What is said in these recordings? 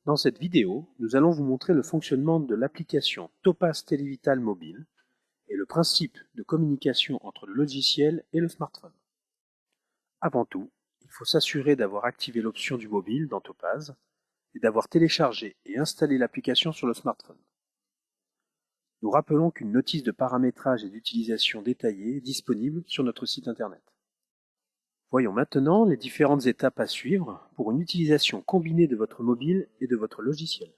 Dans cette vidéo, nous allons vous montrer le fonctionnement de l'application Topaz Televital Mobile et le principe de communication entre le logiciel et le smartphone. Avant tout, il faut s'assurer d'avoir activé l'option du mobile dans Topaz et d'avoir téléchargé et installé l'application sur le smartphone. Nous rappelons qu'une notice de paramétrage et d'utilisation détaillée est disponible sur notre site internet. Voyons maintenant les différentes étapes à suivre pour une utilisation combinée de votre mobile et de votre logiciel.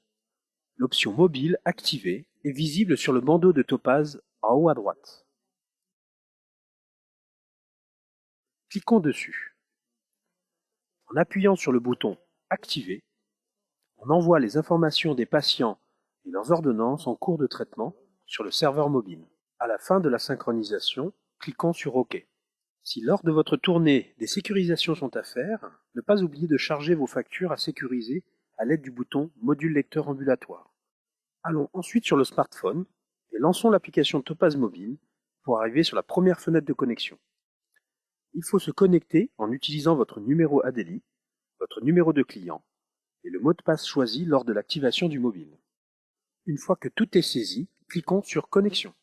L'option mobile activée est visible sur le bandeau de Topaz en haut à droite. Cliquons dessus. En appuyant sur le bouton Activer, on envoie les informations des patients et leurs ordonnances en cours de traitement sur le serveur mobile. À la fin de la synchronisation, cliquons sur OK. Si lors de votre tournée des sécurisations sont à faire, ne pas oublier de charger vos factures à sécuriser à l'aide du bouton Module lecteur ambulatoire. Allons ensuite sur le smartphone et lançons l'application Topaz Mobile pour arriver sur la première fenêtre de connexion. Il faut se connecter en utilisant votre numéro ADELI, votre numéro de client et le mot de passe choisi lors de l'activation du mobile. Une fois que tout est saisi, cliquons sur Connexion.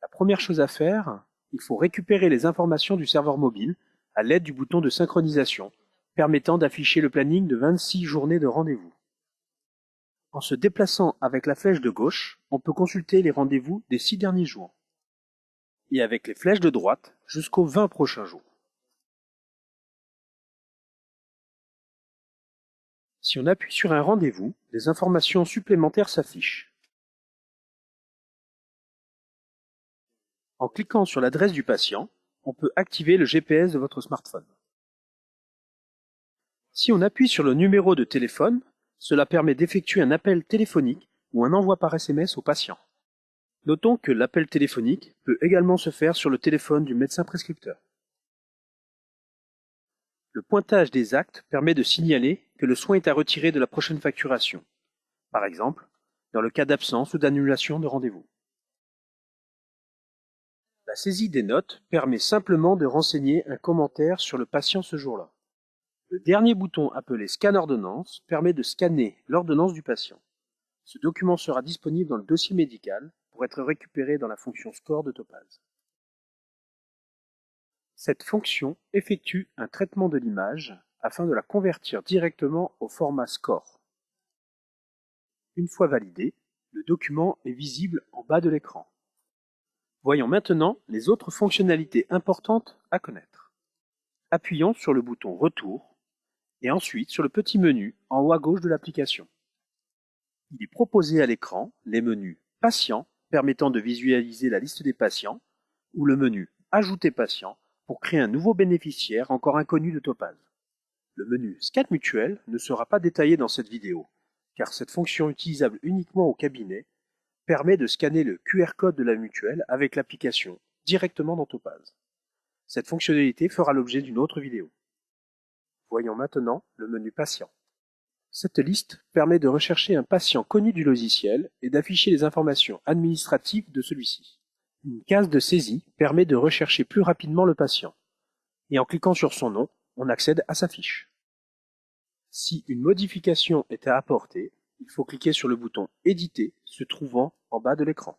La première chose à faire, il faut récupérer les informations du serveur mobile à l'aide du bouton de synchronisation, permettant d'afficher le planning de 26 journées de rendez-vous. En se déplaçant avec la flèche de gauche, on peut consulter les rendez-vous des 6 derniers jours. Et avec les flèches de droite, jusqu'aux 20 prochains jours. Si on appuie sur un rendez-vous, des informations supplémentaires s'affichent. En cliquant sur l'adresse du patient, on peut activer le GPS de votre smartphone. Si on appuie sur le numéro de téléphone, cela permet d'effectuer un appel téléphonique ou un envoi par SMS au patient. Notons que l'appel téléphonique peut également se faire sur le téléphone du médecin prescripteur. Le pointage des actes permet de signaler que le soin est à retirer de la prochaine facturation, par exemple, dans le cas d'absence ou d'annulation de rendez-vous. La saisie des notes permet simplement de renseigner un commentaire sur le patient ce jour-là. Le dernier bouton appelé Scan ordonnance permet de scanner l'ordonnance du patient. Ce document sera disponible dans le dossier médical pour être récupéré dans la fonction Score de Topaz. Cette fonction effectue un traitement de l'image afin de la convertir directement au format Score. Une fois validé, le document est visible en bas de l'écran. Voyons maintenant les autres fonctionnalités importantes à connaître. Appuyons sur le bouton Retour et ensuite sur le petit menu en haut à gauche de l'application. Il est proposé à l'écran les menus Patient permettant de visualiser la liste des patients ou le menu Ajouter patient pour créer un nouveau bénéficiaire encore inconnu de Topaz. Le menu Scan mutuel ne sera pas détaillé dans cette vidéo car cette fonction utilisable uniquement au cabinet permet de scanner le QR code de la mutuelle avec l'application directement dans Topaz. Cette fonctionnalité fera l'objet d'une autre vidéo. Voyons maintenant le menu Patient. Cette liste permet de rechercher un patient connu du logiciel et d'afficher les informations administratives de celui-ci. Une case de saisie permet de rechercher plus rapidement le patient. Et en cliquant sur son nom, on accède à sa fiche. Si une modification est à apporter, il faut cliquer sur le bouton Éditer se trouvant en bas de l'écran.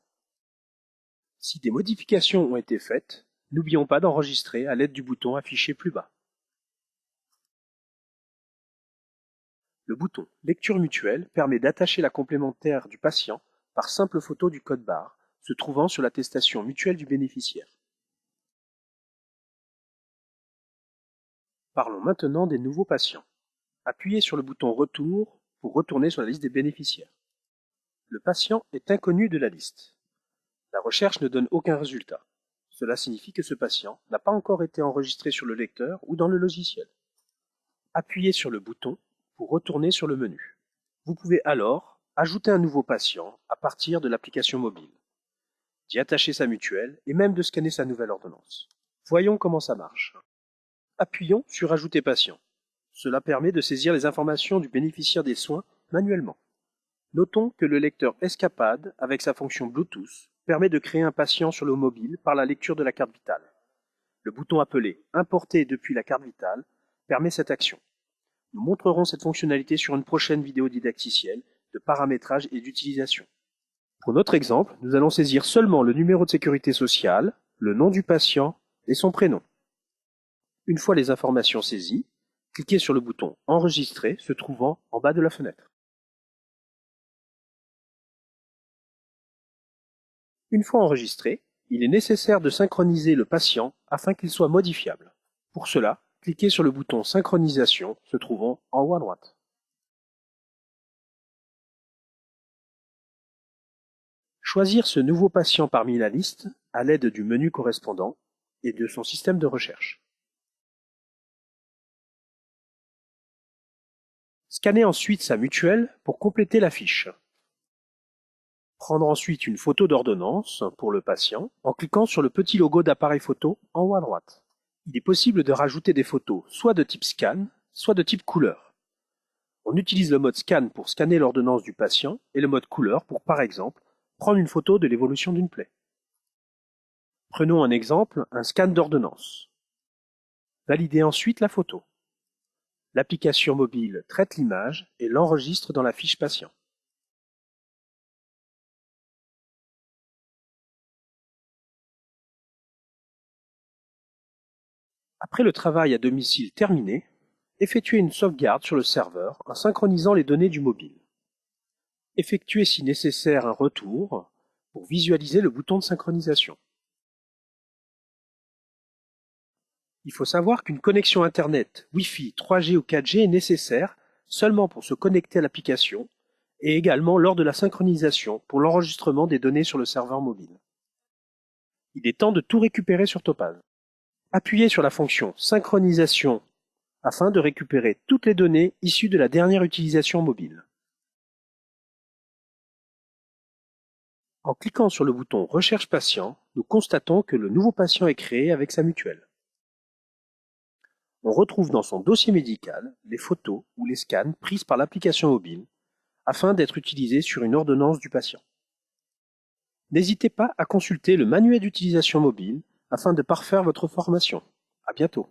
Si des modifications ont été faites, n'oublions pas d'enregistrer à l'aide du bouton affiché plus bas. Le bouton Lecture mutuelle permet d'attacher la complémentaire du patient par simple photo du code barre se trouvant sur l'attestation mutuelle du bénéficiaire. Parlons maintenant des nouveaux patients. Appuyez sur le bouton Retour pour retourner sur la liste des bénéficiaires. Le patient est inconnu de la liste. La recherche ne donne aucun résultat. Cela signifie que ce patient n'a pas encore été enregistré sur le lecteur ou dans le logiciel. Appuyez sur le bouton pour retourner sur le menu. Vous pouvez alors ajouter un nouveau patient à partir de l'application mobile, d'y attacher sa mutuelle et même de scanner sa nouvelle ordonnance. Voyons comment ça marche. Appuyons sur Ajouter patient. Cela permet de saisir les informations du bénéficiaire des soins manuellement. Notons que le lecteur Escapade, avec sa fonction Bluetooth, permet de créer un patient sur le mobile par la lecture de la carte vitale. Le bouton appelé Importer depuis la carte vitale permet cette action. Nous montrerons cette fonctionnalité sur une prochaine vidéo didacticielle de paramétrage et d'utilisation. Pour notre exemple, nous allons saisir seulement le numéro de sécurité sociale, le nom du patient et son prénom. Une fois les informations saisies, cliquez sur le bouton « Enregistrer » se trouvant en bas de la fenêtre. Une fois enregistré, il est nécessaire de synchroniser le patient afin qu'il soit modifiable. Pour cela, cliquez sur le bouton « Synchronisation » se trouvant en haut à droite. Choisir ce nouveau patient parmi la liste à l'aide du menu correspondant et de son système de recherche. Scannez ensuite sa mutuelle pour compléter la fiche. Prendre ensuite une photo d'ordonnance pour le patient en cliquant sur le petit logo d'appareil photo en haut à droite. Il est possible de rajouter des photos soit de type scan, soit de type couleur. On utilise le mode scan pour scanner l'ordonnance du patient et le mode couleur pour, par exemple, prendre une photo de l'évolution d'une plaie. Prenons un exemple, un scan d'ordonnance. Validez ensuite la photo. L'application mobile traite l'image et l'enregistre dans la fiche patient. Après le travail à domicile terminé, effectuez une sauvegarde sur le serveur en synchronisant les données du mobile. Effectuez si nécessaire un retour pour visualiser le bouton de synchronisation. Il faut savoir qu'une connexion Internet, Wi-Fi, 3G ou 4G est nécessaire seulement pour se connecter à l'application et également lors de la synchronisation pour l'enregistrement des données sur le serveur mobile. Il est temps de tout récupérer sur Topaz. Appuyez sur la fonction Synchronisation afin de récupérer toutes les données issues de la dernière utilisation mobile. En cliquant sur le bouton Recherche patient, nous constatons que le nouveau patient est créé avec sa mutuelle. On retrouve dans son dossier médical les photos ou les scans prises par l'application mobile afin d'être utilisés sur une ordonnance du patient. N'hésitez pas à consulter le manuel d'utilisation mobile afin de parfaire votre formation. À bientôt.